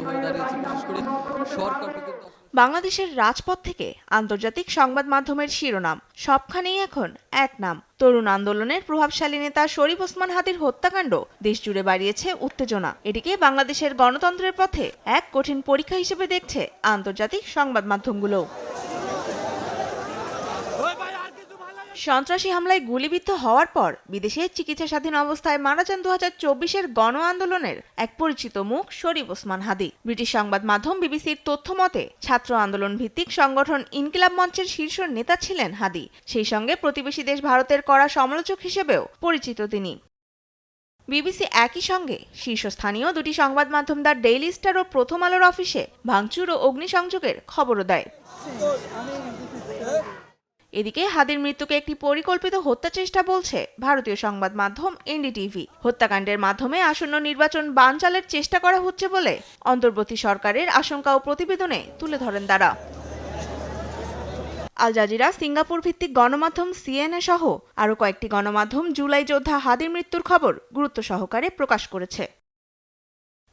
হয়ে দাঁড়িয়েছে, বিশেষ করে সরকারকে কিন্তু বাংলাদেশের রাজপথ থেকে আন্তর্জাতিক সংবাদ মাধ্যমের শিরোনাম সবখানেই এখন এক নাম। তরুণ আন্দোলনের প্রভাবশালী নেতা শরীফ ওসমান হাদির হত্যাকাণ্ড দেশজুড়ে বাড়িয়েছে উত্তেজনা। এটিকে বাংলাদেশের গণতন্ত্রের পথে এক কঠিন পরীক্ষা হিসেবে দেখছে আন্তর্জাতিক সংবাদ মাধ্যমগুলো। সন্ত্রাসী হামলায় গুলিবিদ্ধ হওয়ার পর বিদেশে চিকিৎসাধীন অবস্থায় মারা যান 2024-এর গণ আন্দোলনের এক পরিচিত মুখ শরীফ ওসমান হাদি। ব্রিটিশ সংবাদ মাধ্যম বিবিসির তথ্য মতে ছাত্র আন্দোলন ভিত্তিক সংগঠন ইনকিলাব মঞ্চের শীর্ষ নেতা ছিলেন হাদি। সেই সঙ্গে প্রতিবেশী দেশ ভারতের কড়া সমালোচক হিসেবেও পরিচিত তিনি। বিবিসি একই সঙ্গে শীর্ষস্থানীয় দুটি সংবাদ মাধ্যম দ্য ডেইলি স্টার ও প্রথম আলোর অফিসে ভাঙচুর ও অগ্নিসংযোগের খবরও দেয়। এদিকে হাদির মৃত্যুকে একটি পরিকল্পিত হত্যা চেষ্টা বলছে ভারতীয় সংবাদ মাধ্যম এনডিটিভি। হত্যাকাণ্ডের মাধ্যমে আসন্ন নির্বাচন বানচালের চেষ্টা করা হচ্ছে বলে অন্তর্বর্তী সরকারের আশঙ্কা ও প্রতিবেদনে তুলে ধরেন তারা। আল জাজিরা, সিঙ্গাপুর ভিত্তিক গণমাধ্যম সিএনএ সহ আরও কয়েকটি গণমাধ্যম জুলাই যোদ্ধা হাদির মৃত্যুর খবর গুরুত্ব সহকারে প্রকাশ করেছে।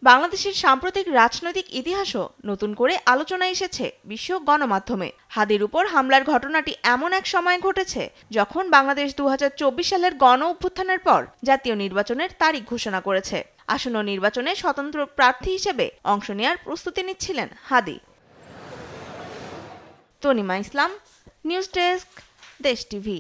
বাংলাদেশের সাম্প্রতিক রাজনৈতিক ইতিহাসও নতুন করে আলোচনায় এসেছে বিশ্ব গণমাধ্যমে। হাদির উপর হামলার ঘটনাটি এমন এক সময়ে ঘটেছে যখন বাংলাদেশ 2024 সালের গণ অভ্যুত্থানের পর জাতীয় নির্বাচনের তারিখ ঘোষণা করেছে। আসন্ন নির্বাচনে স্বতন্ত্র প্রার্থী হিসেবে অংশ নেওয়ার প্রস্তুতি নিচ্ছিলেন হাদি। তনিমা ইসলাম, নিউজ ডেস্ক, দেশ টিভি।